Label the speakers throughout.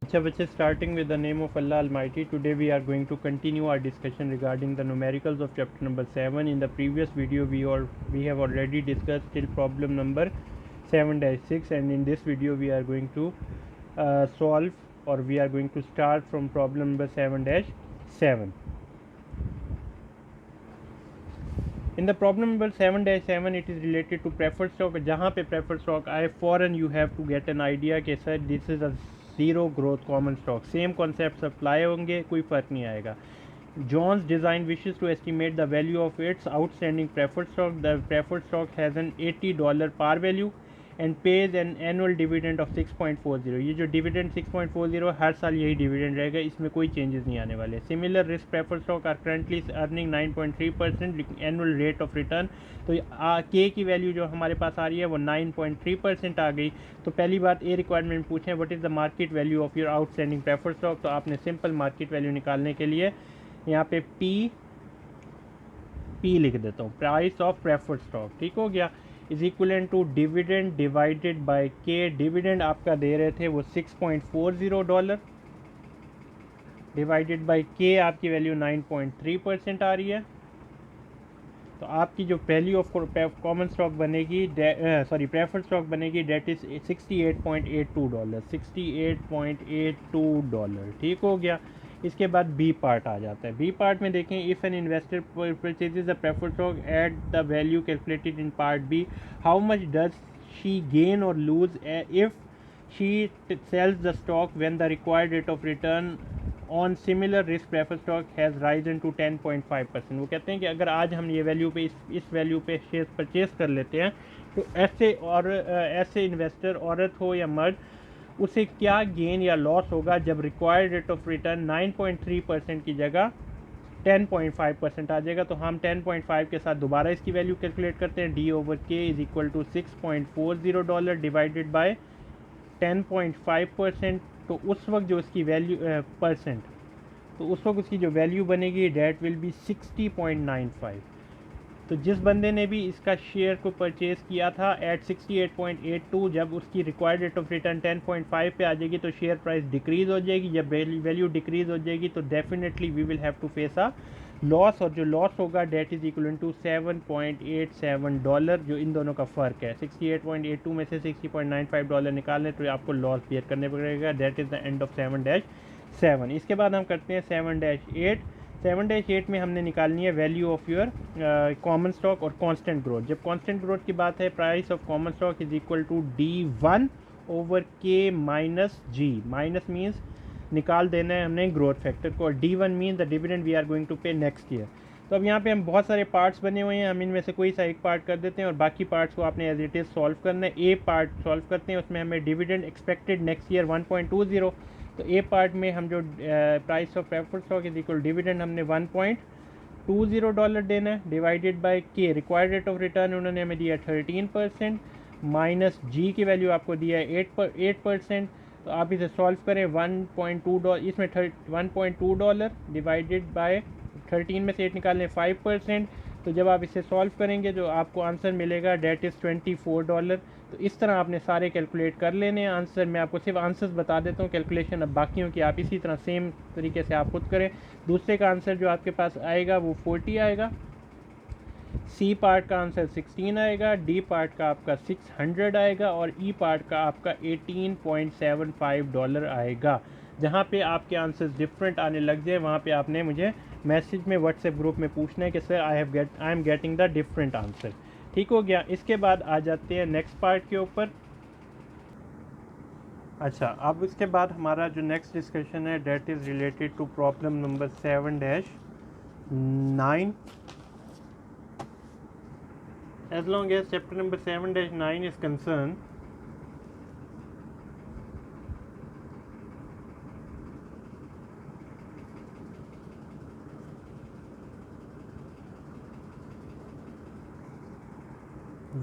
Speaker 1: Acha bache, starting with the name of Allah Almighty, today we are going to continue our discussion regarding the numericals of chapter number 7. In the previous video we have already discussed till problem number 7-6, and in this video we are going to solve, or we are going to start from problem number 7-7. In the problem number 7-7, it is related to preferred stock. जहाँ पे preferred stock आए फौरन you have to get an idea कि sir this is a zero growth common stock. Same concepts apply होंगे, कोई फ़र्क नहीं आएगा. Jones Design wishes to estimate the value of its outstanding preferred stock. The preferred stock has an $80 par value and pays an annual dividend of 6.40. ये जो dividend 6.40 हर साल यही dividend रहेगा, इसमें कोई changes नहीं आने वाले. Similar risk preferred stock are currently earning 9.3% annual rate of return. तो K की वैल्यू जो हमारे पास आ रही है वो 9.3% आ गई. तो पहली बात ए रिक्वायरमेंट पूछें what is the market value of your outstanding preferred stock. तो आपने सिंपल मार्केट वैल्यू निकालने के लिए यहाँ पे पी लिख देता हूँ, प्राइस ऑफ प्रेफर्ड स्टॉक. ठीक हो गया. Is equal to dividend divided by K. Dividend आपका दे रहे थे वो $6.40 डिवाइडेड बाय के, आपकी वैल्यू 9.3% आ रही है. तो आपकी जो वैल्यू ऑफ कॉमन स्टॉक बनेगी, सॉरी प्रेफर्ड स्टॉक बनेगी, डेट इज $68.82. $68.82. ठीक हो गया. इसके बाद बी पार्ट आ जाता है. बी पार्ट में देखें, if an investor purchases the preferred stock at the value calculated in part b, how much does she gain or lose if she sells the stock when the required rate of return on similar risk preferred stock has risen to 10.5%. वो कहते हैं कि अगर आज हम ये value पे इस वैल्यू पे शेयर परचेज कर लेते हैं तो ऐसे इन्वेस्टर, औरत हो या मर्द, उसे क्या गेन या लॉस होगा जब रिक्वायर्ड रेट ऑफ रिटर्न 9.3% की जगह 10.5% आ जाएगा. तो हम 10.5 के साथ दोबारा इसकी वैल्यू कैलकुलेट करते हैं. D/K is equal to $6.40 divided by 10.5%. तो उस वक्त जो इसकी वैल्यू परसेंट, तो उस वक्त उसकी जो वैल्यू बनेगी डेट विल बी 60.95. तो जिस बंदे ने भी इसका शेयर को परचेज़ किया था एट 68.82, जब उसकी रिक्वायर्ड रेट ऑफ रिटर्न 10.5 पे आ जाएगी तो शेयर प्राइस डिक्रीज़ हो जाएगी. जब वैल्यू डिक्रीज़ हो जाएगी तो definitely we will have to face a loss, और जो लॉस होगा डेट इज़ इक्वल टू $7.87, जो इन दोनों का फ़र्क है. 68.82 में से $60.95 निकालने तो आपको लॉस बेयर करने पड़ेगा. That is the end of 7-7. इसके बाद हम करते हैं 7-8. 7-8 में हमने निकालनी है value of your common stock और कांस्टेंट ग्रोथ. जब कांस्टेंट ग्रोथ की बात है, price of common stock is equal to D1/K minus G. Minus means निकाल देना है हमने ग्रोथ फैक्टर को, और D1 mean the dividend we are going to pay next year. तो अब यहाँ पे हम बहुत सारे पार्ट्स बने हुए हैं, हम इनमें से कोई सा एक पार्ट कर देते हैं और बाकी पार्ट्स को आपने एज इट इज़ सॉल्व करना है. ए पार्ट सॉल्व करते हैं, उसमें हमें डिविडेंड एक्सपेक्टेड नेक्स्ट ईयर 1.20. तो ए पार्ट में हम जो price of preferred stock is equal dividend हमने $1.20 देना है, डिवाइडेड बाय के. रिक्वायर्ड रेट ऑफ रिटर्न उन्होंने हमें दिया 13%, माइनस जी की वैल्यू आपको दिया है 8%. तो आप इसे सॉल्व करें. $1.2, इसमें $1.2 डिवाइडेड बाय 13 में से 8 निकालें 5%. तो जब आप इसे सॉल्व करेंगे जो आपको आंसर मिलेगा डेट इज़ $24. तो इस तरह आपने सारे कैलकुलेट कर लेने हैं आंसर. मैं आपको सिर्फ आंसर्स बता देता हूँ, कैलकुलेशन अब बाकियों की आप इसी तरह सेम तरीके से आप खुद करें. दूसरे का आंसर जो आपके पास आएगा वो 40 आएगा. सी पार्ट का आंसर 16 आएगा, डी पार्ट का आपका 600 आएगा, और ई पार्ट का आपका $18.75 आएगा. जहाँ पे आपके आंसर्स डिफरेंट आने लग जाए वहाँ पे आपने मुझे मैसेज में व्हाट्सएप ग्रुप में पूछना है कि sir I am getting the different answer. ठीक हो गया. इसके बाद आ जाते हैं नेक्स्ट पार्ट के ऊपर. अच्छा, अब इसके बाद हमारा जो नेक्स्ट डिस्कशन है that is related to problem number 7-9. As long as chapter number 7-9 is concerned,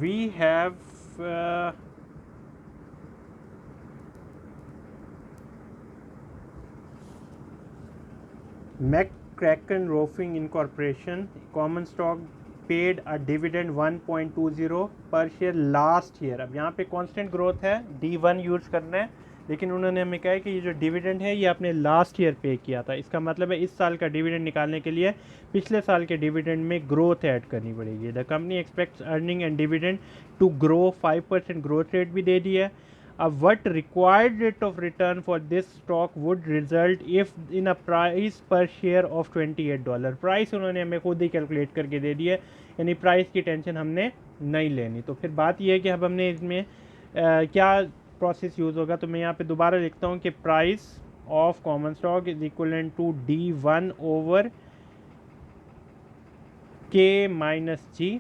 Speaker 1: we have McCracken Roofing Incorporation common stock paid a dividend 1.20 per share last year. अब यहाँ पे constant growth है, D1 use करना है. लेकिन उन्होंने हमें कहा है कि ये जो डिविडेंड है ये आपने लास्ट ईयर पे किया था, इसका मतलब है इस साल का डिविडेंड निकालने के लिए पिछले साल के डिविडेंड में ग्रोथ ऐड करनी पड़ेगी। The company expects earning and dividend to grow 5% growth rate भी दे दिया है। अब what required rate of return for this stock would result if in a price per share of $28। Price उन्होंने हमें खुद ही कैलकुलेट करके दे दी है, यानी प्राइस की टेंशन हमने नहीं लेनी। तो फिर बात यह है कि अब हमने इसमें क्या प्रोसेस यूज़ होगा। तो मैं यहाँ पे दोबारा लिखता हूँ कि price of common stock is equal to D1 over K minus g.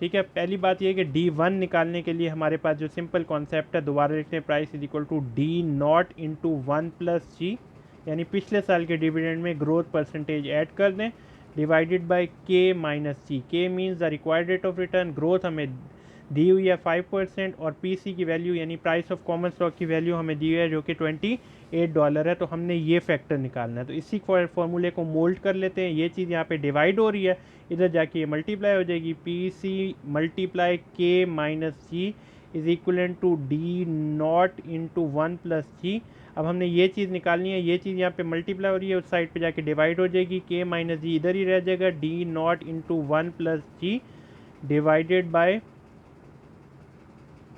Speaker 1: ठीक है, पहली बात यह है कि D1 निकालने के लिए हमारे पास जो सिंपल कॉन्सेप्ट है, दोबारा लिखते हैं, price is equal to D0 into 1 plus g, यानी पिछले साल के डिविडेंड में ग्रोथ परसेंटेज ऐड कर दें, divided by K minus G. K means the required rate of return, growth हमें दी हुई है 5% और PC की वैल्यू यानी प्राइस ऑफ कॉमन स्टॉक की वैल्यू हमें दी हुई है जो कि $28 है। तो हमने ये फैक्टर निकालना है। तो इसी फॉर्मूले को मोल्ड कर लेते हैं। ये चीज़ यहाँ पे डिवाइड हो रही है, इधर जाके ये मल्टीप्लाई हो जाएगी, PC multiply K minus g is equal to D0 into 1 plus g. अब हमने ये चीज़ निकालनी है, ये चीज़ यहाँ पे मल्टीप्लाई हो रही है, उस साइड पे जाके डिवाइड हो जाएगी, K माइनस जी इधर ही रह जाएगा, D0 into 1 plus ji divided by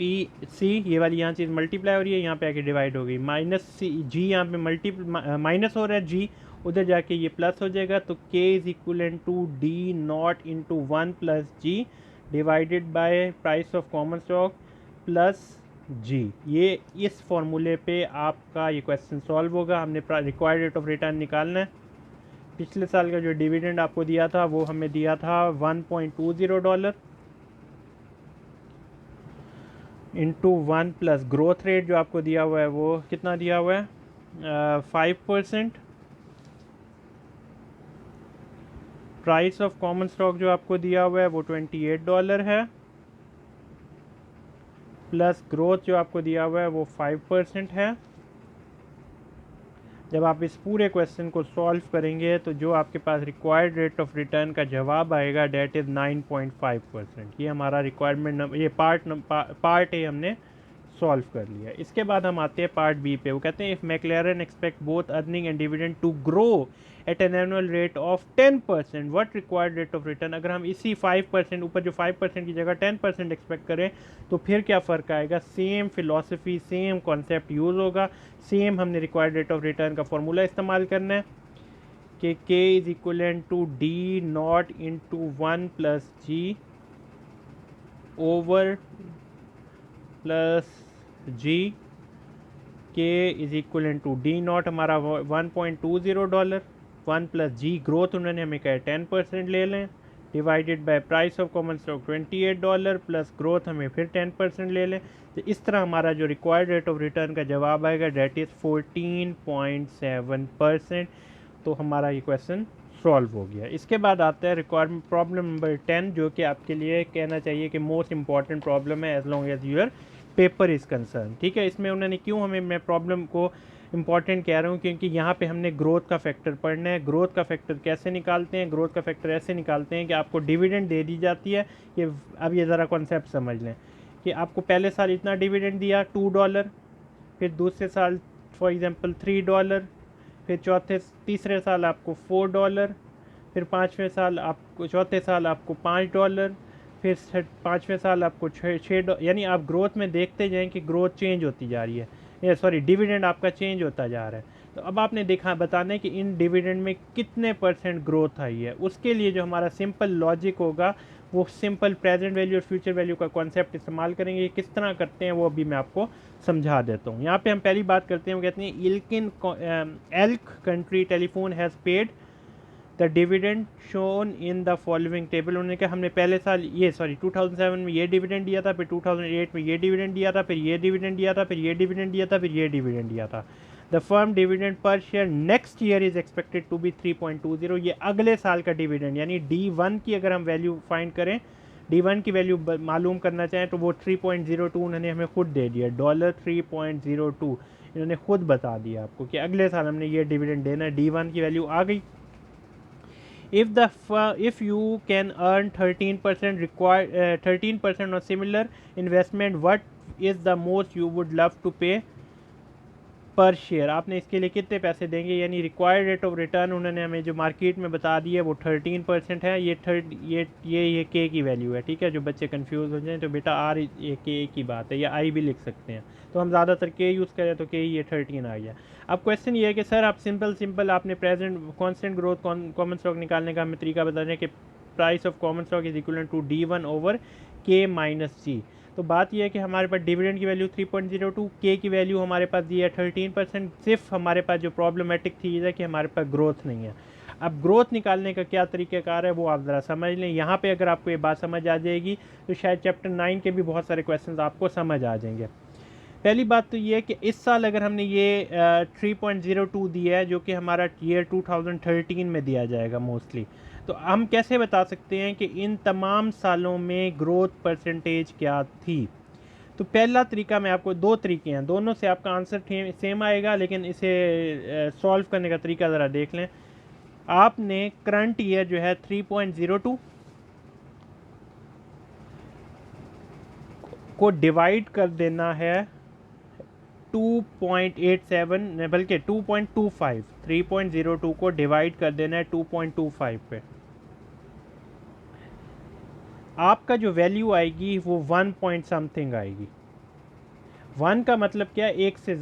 Speaker 1: PC। ये वाली यहाँ चीज़ मल्टीप्लाई हो रही है, यहाँ पे आके डिवाइड हो गई, माइनस सी जी यहाँ पे माइनस हो रहा है जी, उधर जाके ये प्लस हो जाएगा। तो K is equal to D0 into 1 plus ji divided by price of common stock plus g. ये इस फॉर्मूले पे आपका ये क्वेश्चन सॉल्व होगा। हमने रिक्वायर्ड रेट ऑफ रिटर्न निकालना है। पिछले साल का जो डिविडेंड आपको दिया था वो हमें दिया था $1.20 इंटू 1 प्लस ग्रोथ रेट जो आपको दिया हुआ है वो कितना दिया हुआ है 5%। प्राइस ऑफ कॉमन स्टॉक जो आपको दिया हुआ है वो $28 है, प्लस ग्रोथ जो आपको दिया हुआ है वो 5% है। जब आप इस पूरे क्वेश्चन को सॉल्व करेंगे तो जो आपके पास रिक्वायर्ड रेट ऑफ रिटर्न का जवाब आएगा डेट इज़ 9.5%। ये हमारा रिक्वायरमेंट ये पार्ट ए हमने सॉल्व कर लिया। इसके बाद हम आते हैं पार्ट बी पे। वो कहते हैं if McLaren expect both earning and dividend to grow at an annual rate of 10%, what required rate of return. अगर हम इसी 5% ऊपर जो 5% की जगह 10% एक्सपेक्ट करें तो फिर क्या फ़र्क आएगा। Same philosophy same concept use होगा, सेम हमने रिक्वायर्ड रेट ऑफ रिटर्न का फॉर्मूला इस्तेमाल करना है कि K is equal to D0 into 1 plus G over plus G. K is equal to D0 हमारा $1.20, 1 प्लस जी ग्रोथ उन्होंने हमें कहा 10% ले लें, divided by price of common stock $28 plus growth हमें फिर 10% ले लें। तो इस तरह हमारा जो रिक्वायर्ड रेट ऑफ रिटर्न का जवाब आएगा डेट इज़ 14.7%। तो हमारा ये क्वेश्चन सॉल्व हो गया। इसके बाद आता है रिक्वायरमेंट प्रॉब्लम नंबर 10 जो कि आपके लिए कहना चाहिए कि मोस्ट इंपॉर्टेंट प्रॉब्लम है as long as your paper is concern. ठीक है, इसमें उन्होंने क्यों हमें मैं प्रॉब्लम को इंपॉर्टेंट कह रहा हूँ क्योंकि यहाँ पे हमने ग्रोथ का फैक्टर पढ़ना है। ग्रोथ का फैक्टर कैसे निकालते हैं, ग्रोथ का फैक्टर ऐसे निकालते हैं कि आपको डिविडेंड दे दी जाती है कि अब ये ज़रा कॉन्सेप्ट समझ लें कि आपको पहले साल इतना डिविडेंड दिया $2, फिर दूसरे साल फॉर एग्जांपल $3, फिर तीसरे साल आपको $4, फिर चौथे साल आपको $5, फिर पाँचवें साल आपको $6, यानी आप ग्रोथ में देखते जाएं कि ग्रोथ चेंज होती जा रही है, डिविडेंड आपका चेंज होता जा रहा है। तो अब आपने देखा बताना है कि इन डिविडेंड में कितने % ग्रोथ आई है। उसके लिए जो हमारा सिंपल लॉजिक होगा वो सिंपल प्रेजेंट वैल्यू और फ्यूचर वैल्यू का कॉन्सेप्ट इस्तेमाल करेंगे। किस तरह करते हैं वो अभी मैं आपको समझा देता हूँ। यहाँ पे हम पहली बात करते हैं, वो कहते हैं elk country telephone has paid the dividend shown in the following table. उन्होंने कहा हमने पहले साल 2007 में ये डिविडेंड दिया था, फिर 2008 में ये डिविडेंड दिया था, फिर ये डिविडेंड दिया था, फिर ये डिविडेंड दिया था, फिर ये डिविडेंड दिया था। The firm dividend per share next year is expected to be 3.20। ये अगले साल का डिविडेंड यानी D1 की अगर हम वैल्यू फाइंड करें, D1 की वैल्यू मालूम करना चाहें तो वो 3.02 उन्होंने हमें खुद दे दिया, $3.02 इन्होंने खुद बता दिया आपको कि अगले साल हमने ये डिविडेंड देना है। D1 की वैल्यू आ गई। If you can earn 13% or similar investment, what is the most you would love to pay पर शेयर आपने इसके लिए कितने पैसे देंगे, यानी रिक्वायर्ड रेट ऑफ रिटर्न उन्होंने हमें जो मार्केट में बता दी है वो 13% है। ये के की वैल्यू है, ठीक है। जो बच्चे कंफ्यूज हो जाएं तो बेटा आर ये के की बात है, या आई भी लिख सकते हैं, तो हम ज़्यादातर के यूज़ करें तो के ये 13 आ गया। अब क्वेश्चन ये है कि सर आप सिंपल आपने present constant growth common stock निकालने का हमें तरीका बता रहे हैं कि price of common stock is equal to D1 over K minus G. तो बात यह है कि हमारे पास डिविडेंड की वैल्यू 3.02, के की वैल्यू हमारे पास दी है 13%। सिर्फ हमारे पास जो प्रॉब्लमेटिक चीज़ है कि हमारे पास ग्रोथ नहीं है। अब ग्रोथ निकालने का क्या तरीक़ाकार है वो आप ज़रा समझ लें। यहाँ पे अगर आपको ये बात समझ आ जाएगी तो शायद चैप्टर 9 के भी बहुत सारे क्वेश्चन आपको समझ आ जाएंगे। पहली बात तो ये है कि इस साल अगर हमने ये 3.02 दिया है, जो कि हमारा ईयर 2013 में दिया जाएगा मोस्टली, तो हम कैसे बता सकते हैं कि इन तमाम सालों में ग्रोथ परसेंटेज क्या थी। तो पहला तरीका मैं आपको, दो तरीके हैं, दोनों से आपका आंसर सेम आएगा, लेकिन इसे सॉल्व करने का तरीका ज़रा देख लें। आपने करंट ईयर जो है 3.02 को डिवाइड कर देना है 2.87, बल्कि 2.25, 3.02 को डिवाइड कर देना है 2.25 पे। आपका जो वैल्यू आएगी वो 1 पॉइंट समथिंग आएगी। 1 का मतलब क्या है, एक से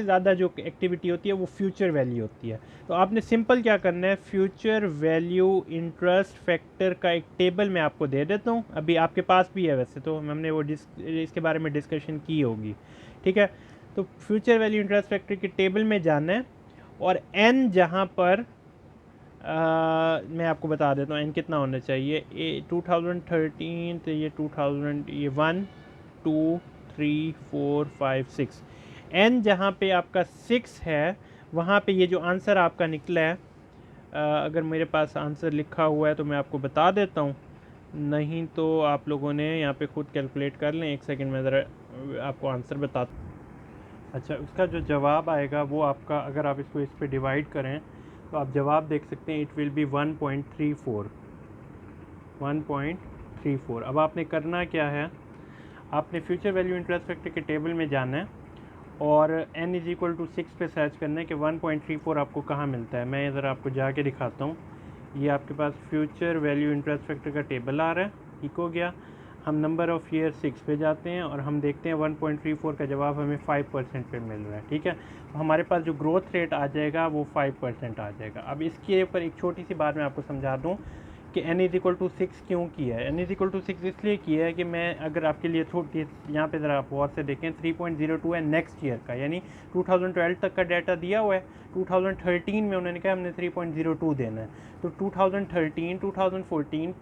Speaker 1: ज़्यादा जो एक्टिविटी होती है वो फ्यूचर वैल्यू होती है। तो आपने सिंपल क्या करना है, फ्यूचर वैल्यू इंटरेस्ट फैक्टर का एक टेबल मैं आपको दे देता हूँ, अभी आपके पास भी है, वैसे तो हमने वो इसके बारे में डिस्कशन की होगी, ठीक है। तो फ्यूचर वैल्यू इंटरेस्ट फैक्टर के टेबल में जाना है, और n जहाँ पर मैं आपको बता देता हूँ n कितना होना चाहिए। 2013 तो ये 2000, ये 1 2 3 4 5 6, n जहाँ पे आपका 6 है वहाँ पे ये जो आंसर आपका निकला है, अगर मेरे पास आंसर लिखा हुआ है तो मैं आपको बता देता हूँ, नहीं तो आप लोगों ने यहाँ पे खुद कैलकुलेट कर लें। एक सेकंड में ज़रा आपको आंसर बताता। अच्छा, उसका जो जवाब आएगा वो आपका, अगर आप इसको इस पर डिवाइड करें तो आप जवाब देख सकते हैं, इट विल बी 1.34। अब आपने करना क्या है, आपने फ्यूचर वैल्यू इंटरेस्ट फैक्टर के टेबल में जाना है और n इज इक्वल टू 6 पे सर्च करना है कि 1.34 आपको कहाँ मिलता है। मैं ज़रा आपको जाके दिखाता हूँ। ये आपके पास फ्यूचर वैल्यू इंटरेस्ट फैक्टर का टेबल आ रहा है, ठीक हो गया। हम नंबर ऑफ़ ईयर 6 पे जाते हैं और हम देखते हैं 1.34 का जवाब हमें 5% पे मिल रहा है, ठीक है। तो हमारे पास जो ग्रोथ रेट आ जाएगा वो 5% आ जाएगा। अब इसके ऊपर एक छोटी सी बात मैं आपको समझा दूँ कि n इज इक्वल टू 6 क्यों किया है। n इज इक्वल टू 6 इसलिए किया है कि मैं अगर आपके लिए थोड़ी यहाँ पे ज़रा आप गौर से देखें, 3.02 है नेक्स्ट ईयर का, यानी 2012 तक का डाटा दिया हुआ है। 2013 में उन्होंने कहा हमने 3.02 देना है, तो 2013, 2012,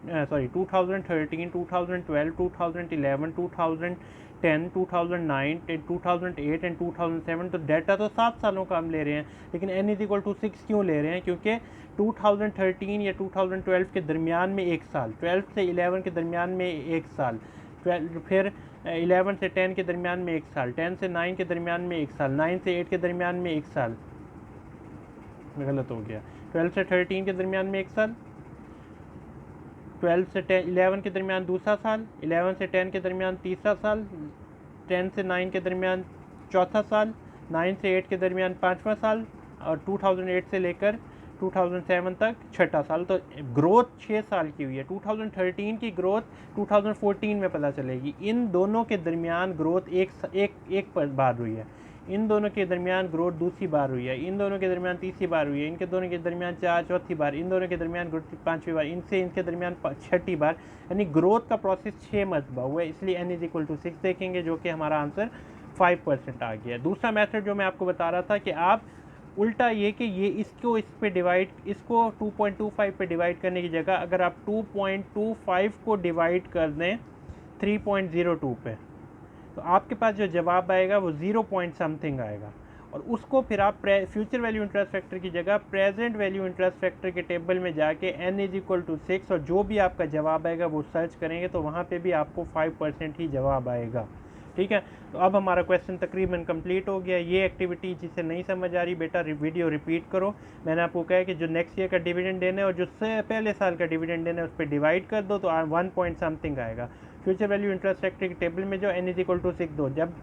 Speaker 1: 2011, 2010, 2009, 2008 एंड 2007, तो डाटा तो 7 सालों का हम ले रहे हैं, लेकिन n इज इक्वल टू 6 क्यों ले रहे हैं, क्योंकि 2013 या 2012 के दरमियान में एक साल, 12 से 11 के दरमियान में एक साल, 12 फिर 11 से 10 के दरमियान में एक साल, 10 से 9 के दरमियान में एक साल, 9 से 8 के दरमियान में एक साल, गलत हो गया, 12 से 13 के दरमियान में एक साल, 12 से 11 के दरमियान दूसरा साल, 11 से 10 के दरमियान तीसरा साल, 10 से 9 के दरमियान चौथा साल, 9 से 8 के दरमियान पाँचवा साल, और 2008 से लेकर 2007 तक छठा साल। तो ग्रोथ 6 साल की हुई है। 2013 की ग्रोथ 2014 में पता चलेगी। इन दोनों के दरमियान ग्रोथ एक बार हुई है, इन दोनों के दरमियान ग्रोथ दूसरी बार हुई है, इन दोनों के दरमियान तीसरी बार हुई है, इनके दोनों के दरमियान चौथी बार, इन दोनों के दरमियान ग्रोथ 5वीं बार, इनके दरमियान छठी बार, यानी ग्रोथ का प्रोसेस 6 मरतबा हुआ है। इसलिए n इज इक्वल टू 6 देखेंगे, जो कि हमारा आंसर 5% आ गया। दूसरा मेथड जो मैं आपको बता रहा था कि आप उल्टा ये कि ये इसको इस पे डिवाइड, इसको 2.25 पे डिवाइड करने की जगह अगर आप 2.25 को डिवाइड कर दें 3.02 पे, तो आपके पास जो जवाब आएगा वो 0 पॉइंट समथिंग आएगा, और उसको फिर आप फ्यूचर वैल्यू इंटरेस्ट फैक्टर की जगह प्रेजेंट वैल्यू इंटरेस्ट फैक्टर के टेबल में जाके n इज इक्वल टू 6 और जो भी आपका जवाब आएगा वो सर्च करेंगे, तो वहाँ पे भी आपको 5% ही जवाब आएगा, ठीक है। तो अब हमारा क्वेश्चन तकरीबन कंप्लीट हो गया। ये एक्टिविटी जिसे नहीं समझ आ रही बेटा वीडियो रिपीट करो। मैंने आपको कहा कि जो नेक्स्ट ईयर का डिविडेंड देना है और जो पहले साल का डिविडेंड देना है उस पर डिवाइड कर दो, तो 1 पॉइंट समथिंग आएगा। फ्यूचर वैल्यू इंटरेस्ट फैक्टर के टेबल में जो n इज इक्वल टू 6 दो, जब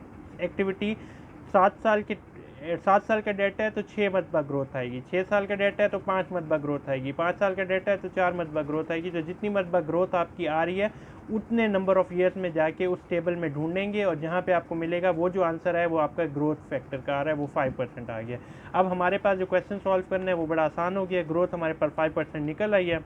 Speaker 1: एक्टिविटी 7 साल की 7 साल का डेटा है तो 6 मरतबा ग्रोथ आएगी, 6 साल का डेटा है तो 5 मरतबा ग्रोथ आएगी, 5 साल का डेटा है तो 4 मरतबा ग्रोथ आएगी। तो जितनी मरतबा ग्रोथ आपकी आ रही है उतने नंबर ऑफ़ ईयर्स में जाके उस टेबल में ढूंढेंगे और जहाँ पे आपको मिलेगा वो जो आंसर है वो आपका ग्रोथ फैक्टर का आ रहा है, वो 5% आ गया। अब हमारे पास जो क्वेश्चन सॉल्व करना है वो बड़ा आसान हो गया, ग्रोथ हमारे पास 5% निकल आई है।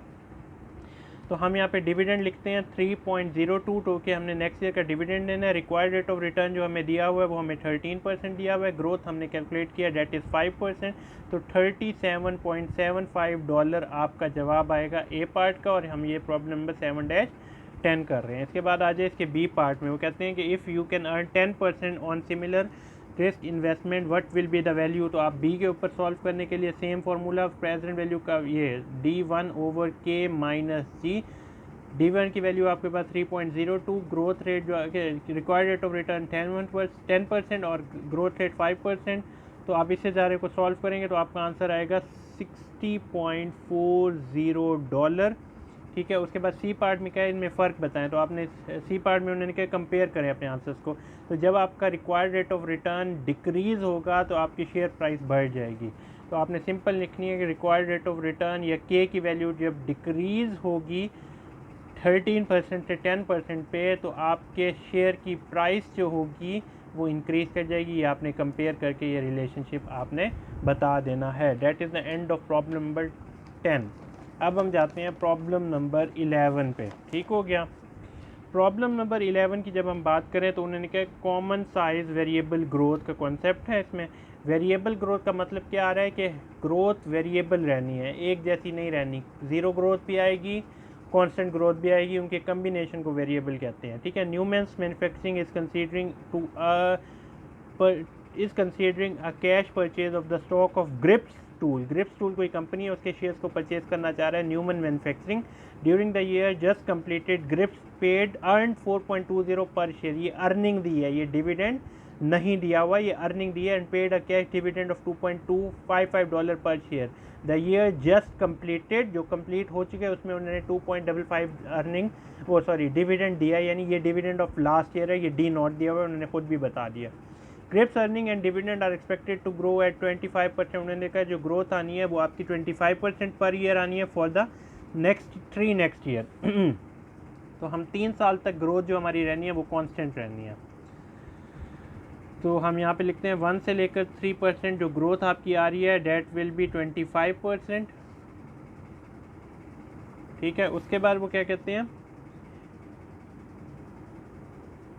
Speaker 1: तो हम यहाँ पे डिविडेंड लिखते हैं 3.02 टू के हमने नेक्स्ट ईयर का डिविडेंड देना है। रिक्वायर्ड रेट ऑफ रिटर्न जो हमें दिया हुआ है वो हमें 13% दिया हुआ है। ग्रोथ हमने कैलकुलेट किया डेट इज़ 5%, तो $37.75 आपका जवाब आएगा ए पार्ट का। और हम ये प्रॉब्लम नंबर 7-10 कर रहे हैं। इसके बाद आ जाए इसके बी पार्ट में, वो कहते हैं कि if you can earn 10% on similar risk investment what will be the value. तो आप बी के ऊपर सॉल्व करने के लिए सेम फार्मूला प्रेजेंट वैल्यू का ये D1/K - G। D1 की वैल्यू आपके पास 3.02, ग्रोथ रेट जो रिक्वायर्ड रेट ऑफ रिटर्न 10% और ग्रोथ रेट 5%। तो आप इससे ज़्यादा को सॉल्व करेंगे तो आपका आंसर आएगा $60.40। ठीक है। उसके बाद सी पार्ट में क्या है, इनमें फ़र्क बताएं। तो आपने सी पार्ट में उन्होंने क्या कंपेयर करें अपने आंसर्स को। तो जब आपका required rate of return decrease होगा तो आपकी शेयर प्राइस बढ़ जाएगी। तो आपने सिंपल लिखनी है कि रिक्वायर्ड रेट ऑफ रिटर्न या के की वैल्यू जब डिक्रीज़ होगी 13% से 10% पे, तो आपके शेयर की प्राइस जो होगी वो इंक्रीज़ कर जाएगी। ये आपने कंपेयर करके ये रिलेशनशिप आपने बता देना है। That is the end of problem number 10। अब हम जाते हैं प्रॉब्लम नंबर 11 पे। ठीक हो गया। प्रॉब्लम नंबर 11 की जब हम बात करें तो उन्होंने कहा कॉमन साइज़ वेरिएबल ग्रोथ का कॉन्सेप्ट है। इसमें वेरिएबल ग्रोथ का मतलब क्या आ रहा है कि ग्रोथ वेरिएबल रहनी है, एक जैसी नहीं रहनी। ज़ीरो ग्रोथ भी आएगी, कांस्टेंट ग्रोथ भी आएगी, उनके कम्बिनेशन को वेरिएबल कहते हैं। ठीक है। Newman's manufacturing is considering a cash purchase of the stock of Grips Tool. Grips Tool कोई कंपनी है, उसके शेयर्स को परचेज करना चाह रहा है Newman manufacturing. During the year just completed Grips paid earn 4.20 per share. ये अर्निंग दी है, ये डिविडेंड नहीं दिया हुआ, ये अर्निंग दी है। And paid a cash dividend of $2.255 पर share. The year just completed, जो कंप्लीट हो चुके हैं उसमें उन्होंने 2.55 अर्निंग डिविडेंड दिया, यानी ये डिविडेंड ऑफ लास्ट ईयर है, ये डी नॉट दिया हुआ है, उन्होंने खुद भी बता दिया। Gripps earning and dividend are expected to grow at 25%। उन्होंने कहा जो ग्रोथ आनी है वो आपकी 25% पर ईयर आनी है फॉर द नेक्स्ट ईयर। तो हम 3 साल तक ग्रोथ जो हमारी रहनी है वो कांस्टेंट रहनी है। तो हम यहाँ पे लिखते हैं 1 से लेकर 3% जो ग्रोथ आपकी आ रही है डेट विल बी 25%। ठीक है। उसके बाद वो क्या कहते हैं,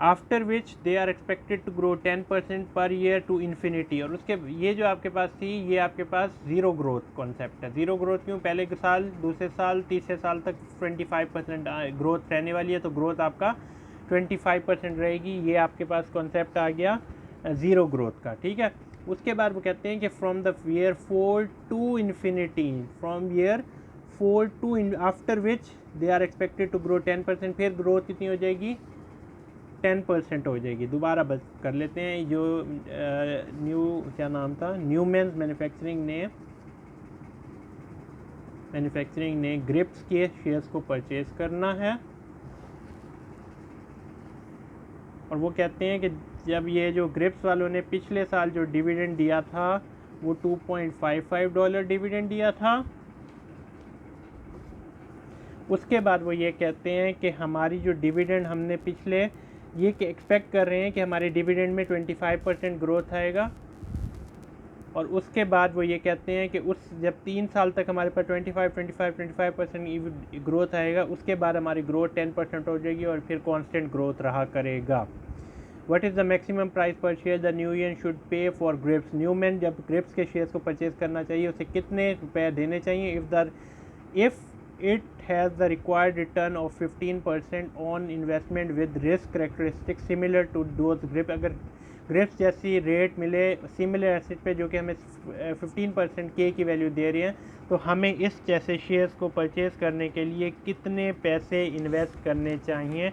Speaker 1: after which they are expected to grow 10% per year to infinity. और उसके ये जो आपके पास थी, ये आपके पास ज़ीरो ग्रोथ कॉन्सेप्ट है। ज़ीरो ग्रोथ क्यों, पहले के साल, दूसरे साल, तीसरे साल तक 25% ग्रोथ रहने वाली है, तो ग्रोथ आपका 25% रहेगी। ये आपके पास कॉन्सेप्ट आ गया ज़ीरो ग्रोथ का। ठीक है। उसके बाद वो कहते हैं कि from the year 4 to infinity, from year 4 to after which they are expected to grow 10%। फिर ग्रोथ कितनी हो जाएगी, 10% हो जाएगी। दोबारा बस कर लेते हैं। जो क्या नाम था, न्यूमेंस मैन्युफैक्चरिंग ने ग्रिप्स के शेयर्स को परचेज करना है। और वो कहते हैं कि जब ये जो ग्रिप्स वालों ने पिछले साल जो डिविडेंड दिया था वो $2.55 डिविडेंड दिया था। उसके बाद वो ये कहते हैं कि हमारी जो डिविडेंड हमने पिछले ये एक्सपेक्ट कर रहे हैं कि हमारे डिविडेंड में 25% ग्रोथ आएगा। और उसके बाद वो ये कहते हैं कि उस जब 3 साल तक हमारे पास 25% ग्रोथ आएगा, उसके बाद हमारी ग्रोथ 10% हो जाएगी और फिर कांस्टेंट ग्रोथ रहा करेगा। What is the maximum price per share the Newman should pay for Grips. Newman जब ग्रिप्स के शेयर्स को परचेज करना चाहिए उसे कितने रुपए देने चाहिए। If it has the required return of 15% on investment with risk characteristics similar to those GRIP। अगर ग्रिप्स जैसी रेट मिले सिमिलर एसेट पे जो कि हमें 15% के की वैल्यू दे रही हैं, तो हमें इस जैसे शेयर्स को परचेज करने के लिए कितने पैसे इन्वेस्ट करने चाहिए,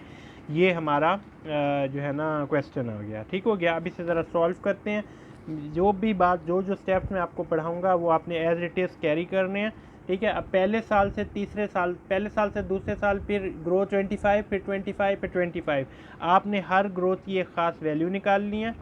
Speaker 1: ये हमारा जो है ना क्वेश्चन हो गया। ठीक हो गया। अब इसे ज़रा सॉल्व करते हैं। जो स्टेप्स मैं आपको पढ़ाऊँगा वो आपने एज इट इज़ कैरी करने हैं। ठीक है। अब पहले साल से दूसरे साल फिर ग्रोथ 25, फिर 25, फिर 25, आपने हर ग्रोथ की एक ख़ास वैल्यू निकालनी है।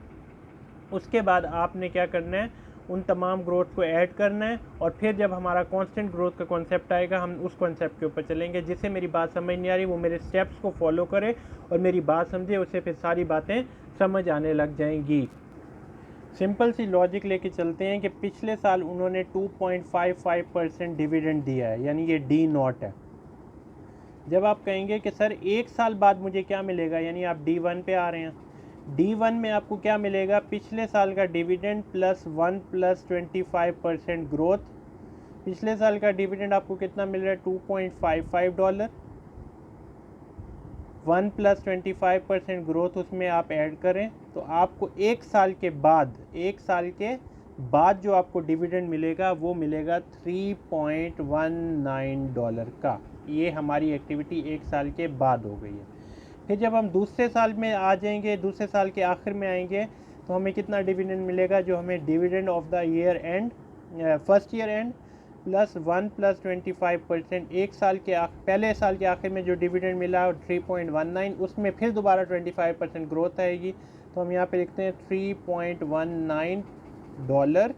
Speaker 1: उसके बाद आपने क्या करना है, उन तमाम ग्रोथ को ऐड करना है, और फिर जब हमारा कांस्टेंट ग्रोथ का कॉन्सेप्ट आएगा हम उस कॉन्सेप्ट के ऊपर चलेंगे। जिसे मेरी बात समझ नहीं आ रही वो मेरे स्टेप्स को फॉलो करे और मेरी बात समझे, उससे फिर सारी बातें समझ आने लग जाएंगी। सिंपल सी लॉजिक लेके चलते हैं कि पिछले साल उन्होंने 2.55% डिविडेंड दिया है, यानी ये डी नॉट है। जब आप कहेंगे कि सर एक साल बाद मुझे क्या मिलेगा, यानी आप D1 पे आ रहे हैं, D1 में आपको क्या मिलेगा, पिछले साल का डिविडेंड प्लस 1 प्लस 25% ग्रोथ। पिछले साल का डिविडेंड आपको कितना मिल रहा है, $2.55। 1 प्लस 25% ग्रोथ उसमें आप ऐड करें तो आपको एक साल के बाद जो आपको डिविडेंड मिलेगा वो मिलेगा $3.19 का। ये हमारी एक्टिविटी एक साल के बाद हो गई है। फिर जब हम दूसरे साल में आ जाएंगे, दूसरे साल के आखिर में आएंगे, तो हमें कितना डिविडेंड मिलेगा, जो हमें dividend of the year and, first year and plus 1 plus 25%, एक साल के पहले साल के आखिर में जो डिविडेंड मिला 3.19, उसमें फिर दोबारा 25% ग्रोथ आएगी। तो हम यहाँ पे लिखते हैं $3.19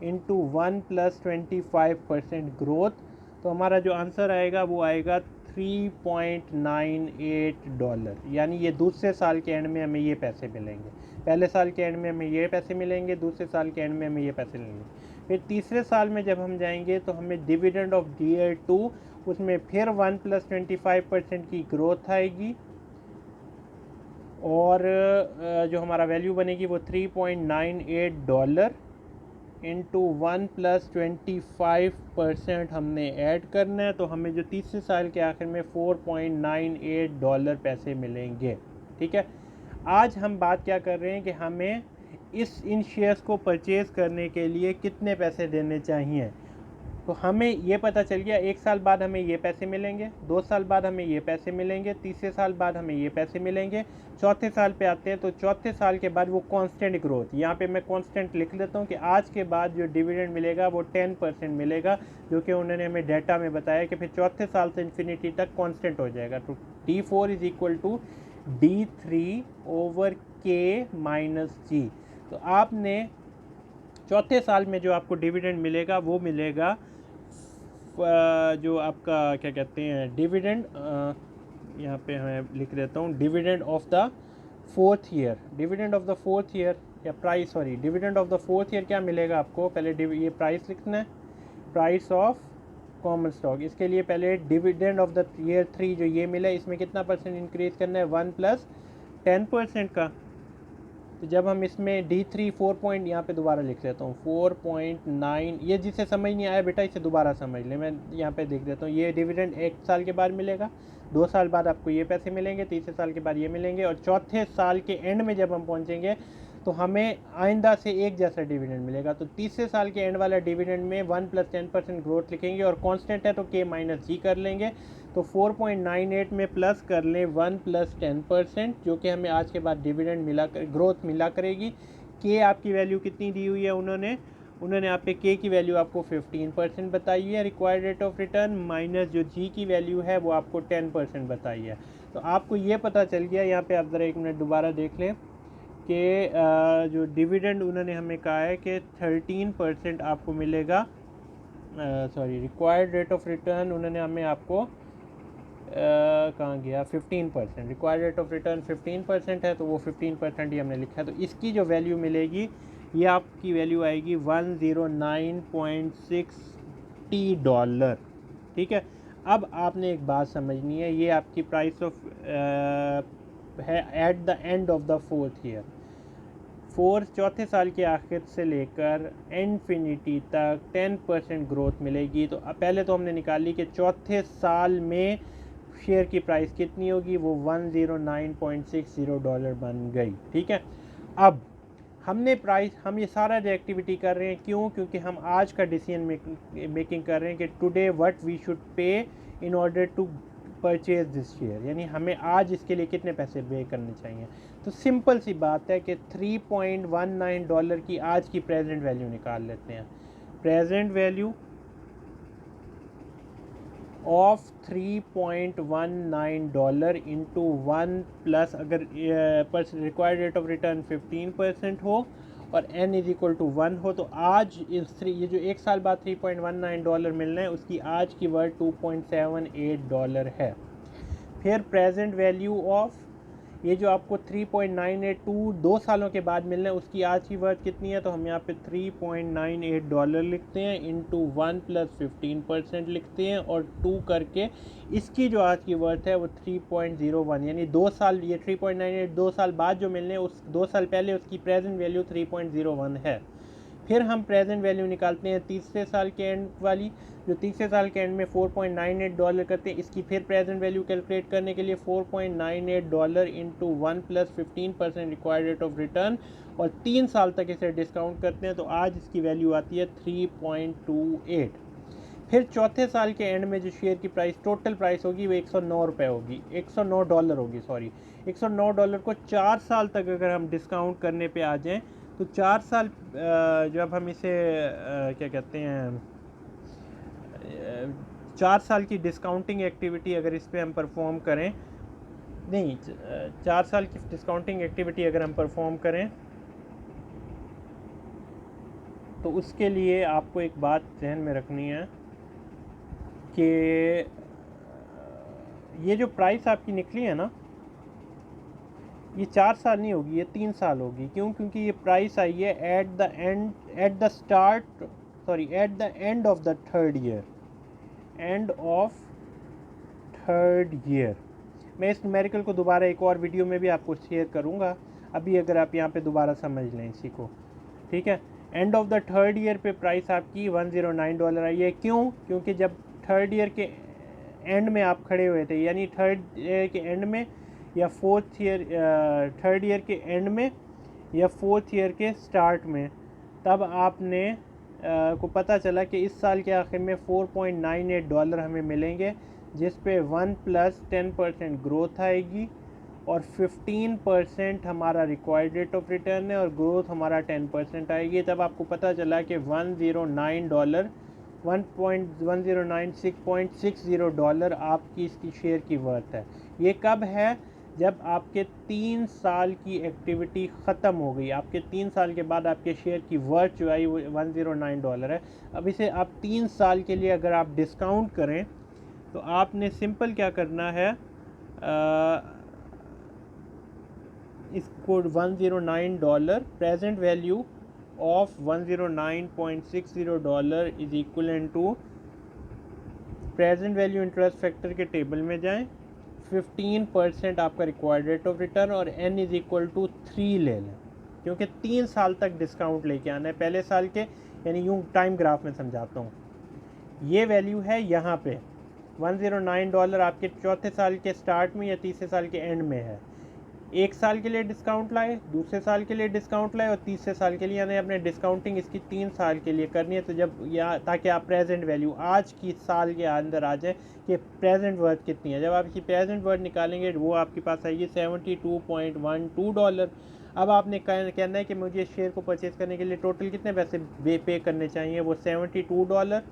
Speaker 1: इंटू 1 प्लस 25% ग्रोथ। तो हमारा जो आंसर आएगा वो आएगा $3.98, यानी ये दूसरे साल के एंड में हमें ये पैसे मिलेंगे। पहले साल के एंड में हमें ये पैसे मिलेंगे, दूसरे साल के एंड में हमें ये पैसे मिलेंगे। फिर तीसरे साल में जब हम जाएंगे तो हमें डिविडेंड ऑफ ईयर 2, उसमें फिर 1 प्लस 25% की ग्रोथ आएगी, और जो हमारा वैल्यू बनेगी वो $3.98 इंटू 1 प्लस 25% हमने ऐड करना है। तो हमें जो तीसरे साल के आखिर में $4.98 पैसे मिलेंगे। ठीक है, आज हम बात क्या कर रहे हैं कि हमें इन शेयर्स को परचेज़ करने के लिए कितने पैसे देने चाहिए। तो हमें ये पता चल गया, एक साल बाद हमें ये पैसे मिलेंगे, 2 साल बाद हमें ये पैसे मिलेंगे, तीसरे साल बाद हमें ये पैसे मिलेंगे, चौथे साल पे आते हैं तो चौथे साल के बाद वो कांस्टेंट ग्रोथ, यहाँ पे मैं कांस्टेंट लिख लेता हूँ कि आज के बाद जो डिविडेंड मिलेगा वो 10% मिलेगा, जो कि उन्होंने हमें डाटा में बताया कि फिर चौथे साल से इन्फिनिटी तक कांस्टेंट हो जाएगा। तो D4 is equal to D3/K-G। तो आपने चौथे साल में जो आपको डिविडेंड मिलेगा वो मिलेगा, जो आपका क्या कहते हैं डिविडेंड, यहाँ पे मैं लिख देता हूँ dividend of the fourth year. Dividend of the fourth year या price, sorry dividend of the fourth year क्या मिलेगा आपको, पहले ये प्राइस लिखना है, प्राइस ऑफ कॉमन स्टॉक। इसके लिए पहले डिविडेंड ऑफ द ईयर 3 जो ये मिला, इसमें कितना परसेंट इंक्रीज करना है, 1 प्लस 10% का। तो जब हम इसमें D3 4 पॉइंट, यहाँ पे दोबारा लिख लेता हूँ 4.9, ये जिसे समझ नहीं आया बेटा इसे दोबारा समझ ले, मैं यहाँ पे देख देता हूँ। ये डिविडेंड एक साल के बाद मिलेगा, 2 साल बाद आपको ये पैसे मिलेंगे, तीसरे साल के बाद ये मिलेंगे, और चौथे साल के एंड में जब हम पहुँचेंगे तो हमें आइंदा से एक जैसा डिविडेंड मिलेगा। तो तीसरे साल के एंड वाला डिविडेंड में 1 प्लस 10% ग्रोथ लिखेंगे, और कांस्टेंट है तो K-G कर लेंगे। तो 4.98 में प्लस कर लें 1 प्लस 10%, जो कि हमें आज के बाद डिविडेंड मिला कर ग्रोथ मिला करेगी। K आपकी वैल्यू कितनी दी हुई है, उन्होंने आप पे K की वैल्यू आपको 15% बताई है, required rate of return minus जो G की वैल्यू है वो आपको 10% बताई है। तो आपको ये पता चल गया, यहाँ पे आप ज़रा एक मिनट दोबारा देख लें कि जो डिविडेंड उन्होंने हमें कहा है कि 13% आपको मिलेगा, sorry required rate of return उन्होंने हमें आपको कहाँ गया, 15%, रिक्वायर्ड रेट ऑफ रिटर्न 15% है, तो वो 15% ही हमने लिखा है। तो इसकी जो वैल्यू मिलेगी ये आपकी वैल्यू आएगी $109.60। ठीक है, अब आपने एक बात समझनी है, ये आपकी प्राइस ऑफ है at the end of the fourth year. चौथे साल के आखिर से लेकर इन्फिनिटी तक 10% ग्रोथ मिलेगी। तो पहले तो हमने निकाली कि चौथे साल में शेयर की प्राइस कितनी होगी, वो $109.60 बन गई। ठीक है, अब हम ये सारा जो एक्टिविटी कर रहे हैं क्यों, क्योंकि हम आज का डिसीजन मेकिंग कर रहे हैं कि today what we should pay in order to purchase this share, यानी हमें आज इसके लिए कितने पैसे पे करने चाहिए। तो सिंपल सी बात है कि $3.19 की आज की प्रेजेंट वैल्यू निकाल लेते हैं। Present value of $3.19 into 1 plus, अगर रिक्वायर्ड रेट ऑफ रिटर्न 15% हो और n इज इक्वल टू 1 हो, तो आज ये जो एक साल बाद $3.19 मिलना है उसकी आज की वर्थ $2.78 है। फिर प्रेजेंट वैल्यू ऑफ ये जो आपको 3.982 2 सालों के बाद मिलना है उसकी आज की वर्थ कितनी है, तो हम यहाँ पे $3.98 लिखते हैं इंटू 1 + 15% लिखते हैं और 2 करके इसकी जो आज की वर्थ है वो 3.01, यानी 2 साल ये 3.98 2 साल बाद जो मिलने उस 2 साल पहले उसकी प्रेजेंट वैल्यू 3.01 है। फिर हम प्रेजेंट वैल्यू निकालते हैं तीसरे साल के एंड वाली, जो तीसरे साल के एंड में $4.98 करते हैं। इसकी फिर प्रेजेंट वैल्यू कैलकुलेट करने के लिए $4.98 into 1 + 15% required rate of return और 3 साल तक इसे डिस्काउंट करते हैं, तो आज इसकी वैल्यू आती है 3.28। फिर चौथे साल के एंड में जो शेयर की प्राइस टोटल प्राइस होगी वो $109 होगी, $109 होगी सॉरी, $109 को 4 साल तक अगर हम डिस्काउंट करने पे आ जाएं तो 4 साल जब हम इसे क्या कहते हैं 4 साल की डिस्काउंटिंग एक्टिविटी अगर इस पर हम परफॉर्म करें, नहीं 4 साल की डिस्काउंटिंग एक्टिविटी अगर हम परफॉर्म करें तो उसके लिए आपको एक बात ध्यान में रखनी है कि ये जो प्राइस आपकी निकली है ना ये 4 साल नहीं होगी, ये 3 साल होगी। क्यों? क्योंकि ये प्राइस आई है at the end of the third year. मैं इस न्यूमेरिकल को दोबारा एक और वीडियो में भी आपको शेयर करूंगा, अभी अगर आप यहाँ पे दोबारा समझ लें इसी को, ठीक है। End of the third year पे प्राइस आपकी $109 आई है। क्यों? क्योंकि जब थर्ड ईयर के एंड में आप खड़े हुए थे, यानी थर्ड ईयर के एंड में या थर्ड ईयर के एंड में या फोर्थ ईयर के स्टार्ट में, तब आपने को पता चला कि इस साल के आखिर में $4.98 हमें मिलेंगे, जिस पे 1 + 10% ग्रोथ आएगी और 15% हमारा रिक्वायर्ड रेट ऑफ रिटर्न है और ग्रोथ हमारा 10% आएगी। तब आपको पता चला कि $109.60 आपकी इसकी शेयर की वर्थ है। ये कब है? जब आपके 3 साल की एक्टिविटी ख़त्म हो गई। आपके 3 साल के बाद आपके शेयर की वर्थ जो आई वो $109 है। अब इसे आप 3 साल के लिए अगर आप डिस्काउंट करें तो आपने सिंपल क्या करना है, इसको $109 present value of $109.60 is equal to present value interest factor के टेबल में जाएं, 15% आपका रिक्वायर्ड रेट ऑफ रिटर्न और n इज इक्वल टू 3 ले लें, क्योंकि 3 साल तक डिस्काउंट लेके आना है पहले साल के, यानी यूँ टाइम ग्राफ में समझाता हूँ। ये वैल्यू है यहाँ पे $109 आपके चौथे साल के स्टार्ट में या तीसरे साल के एंड में है। एक साल के लिए डिस्काउंट लाए, दूसरे साल के लिए डिस्काउंट लाए और तीसरे साल के लिए, यानी अपने डिस्काउंटिंग इसकी 3 साल के लिए करनी है। तो जब या ताकि आप प्रेजेंट वैल्यू आज की साल के अंदर आ जाए कि प्रेजेंट वर्थ कितनी है। जब आप इसकी प्रेजेंट वर्थ निकालेंगे वो आपके पास आएगी $72.12। अब आपने कहना है कि मुझे शेयर को परचेज़ करने के लिए टोटल कितने पैसे पे करने चाहिए, वो $72,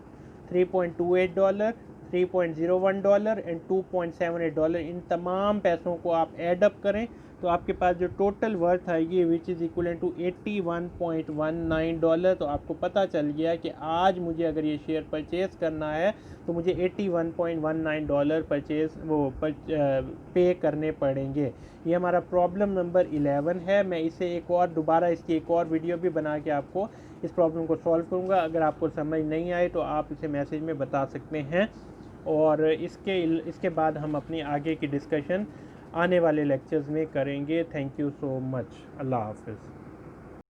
Speaker 1: $3.28, $3.01 एंड $2.78। इन तमाम पैसों को आप एडअप करें तो आपके पास जो टोटल वर्थ आएगी विच इज़ इक्वल टू $81.19। तो आपको पता चल गया कि आज मुझे अगर ये शेयर परचेज़ करना है तो मुझे $81.19 पे करने पड़ेंगे। ये हमारा प्रॉब्लम नंबर 11 है। मैं इसे एक और दोबारा इसकी एक और वीडियो भी बना के आपको इस प्रॉब्लम को सॉल्व करूँगा। अगर आपको समझ नहीं आए तो आप इसे मैसेज में बता सकते हैं और इसके बाद हम अपनी आगे की डिस्कशन आने वाले लेक्चर्स में करेंगे। Thank you so much. अल्लाह हाफ़िज़।